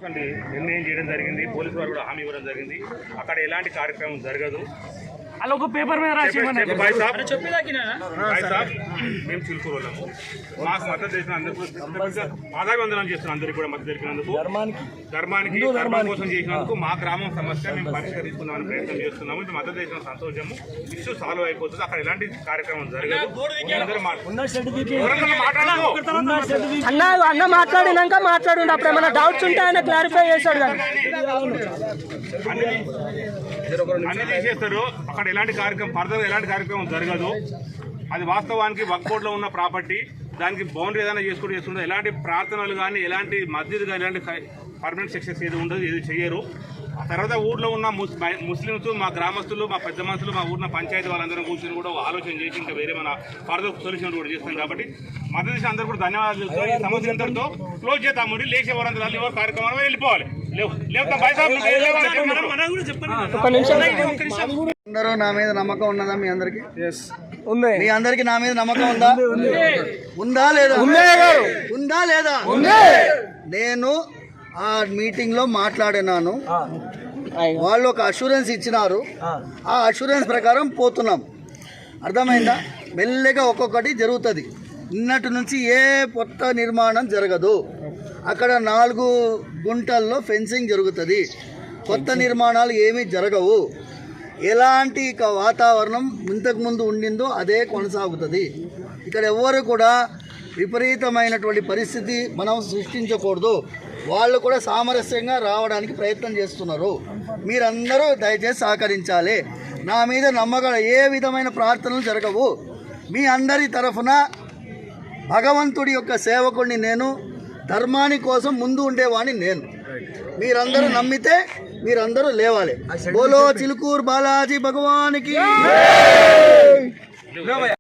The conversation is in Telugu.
నిర్ణయం చేయడం జరిగింది. పోలీసు వారు కూడా హామీ ఇవ్వడం జరిగింది. అక్కడ ఎలాంటి కార్యక్రమం జరగదు. అలా ఒక పేపర్ మీద రాసి మేము చిలుకూరు వాళ్ళము. మాకు మద్దతు చేసిన అందరికీ పాదాభివందనం చేస్తున్నాం. అందరికీ కూడా మద్దతు తెలిపినందుకు, ధర్మం కోసం చేసినందుకు మా గ్రామం సమస్య మేము పరిష్కరించుకుందామని ప్రయత్నం చేస్తున్నాము. ఇది మద్దతు చేసిన సంతోషము. ఇష్యూ సాల్వ్ అయిపోతుంది. అక్కడ ఎలాంటి కార్యక్రమం జరగదు. అన్న మాట్లాడినాక మాట్లాడు. అప్పుడు ఏమైనా డౌట్స్ ఉంటే ఆయన క్లారిఫై చేశాడు. అన్ని తీసేస్తారు. అక్కడ ఎలాంటి కార్యక్రమం ఫర్దర్ ఎలాంటి కార్యక్రమం జరగదు. అది వాస్తవానికి వక్ఫ్ బోర్డులో ఉన్న ప్రాపర్టీ. దానికి బౌండరీ ఏదైనా చేసుకుంటే ఎలాంటి ప్రార్థనలు కానీ ఎలాంటి మస్జిద్ కానీ ఎలాంటి పర్మనెంట్ సెక్షన్స్ ఏది ఉండదు, ఏది చెయ్యరు. ఆ తర్వాత ఊర్లో ఉన్న ముస్లిమ్స్, మా గ్రామస్తులు, మా పెద్ద మనుషులు, మా ఊరిన పంచాయతీ వాళ్ళందరం కూర్చొని కూడా ఆలోచన చేసి ఇంకా వేరే మన ఫర్దర్ సొల్యూషన్ కూడా చేస్తాం. కాబట్టి మద్దతు చేసిన అందరూ కూడా ధన్యవాదాలు. ఈ సమస్య ఎంతటితో క్లోజ్ చేద్దాము. లేచే వారందరూ ఎవరు కార్యక్రమం వెళ్ళిపోవాలి. అందరూ నా మీద నమ్మకం ఉన్నదా? మీ అందరికి మీ అందరికి నా మీద నమ్మకం ఉందా? ఉందా లేదా? ఉందా లేదా? నేను ఆ మీటింగ్ లో మాట్లాడినాను. వాళ్ళు ఒక అష్యూరెన్స్ ఇచ్చినారు. ఆ అష్యూరెన్స్ ప్రకారం పోతున్నాం. అర్థమైందా? మెల్లగా ఒక్కొక్కటి జరుగుతుంది. నిన్నటి నుంచి ఏ కొత్త నిర్మాణం జరగదు. అక్కడ 4 గుంటల్లో ఫెన్సింగ్ జరుగుతుంది. కొత్త నిర్మాణాలు ఏమీ జరగవు. ఎలాంటి వాతావరణం ఇంతకుముందు ఉండిందో అదే కొనసాగుతుంది. ఇక్కడ ఎవరు కూడా విపరీతమైనటువంటి పరిస్థితి మనం సృష్టించకూడదు. వాళ్ళు కూడా సామరస్యంగా రావడానికి ప్రయత్నం చేస్తున్నారు. మీరందరూ దయచేసి సహకరించాలి. నా మీద నమ్మకం. ఏ విధమైన ప్రార్థనలు జరగవు. మీ అందరి తరఫున భగవంతుడి యొక్క సేవకుడిని నేను. ధర్మాని కోసం ముందు ఉండేవాడిని నేను. మీరందరూ నమ్మితే మీరందరూ లేవాలి. బోలో చిలుకూరు బాలాజీ భగవానికి.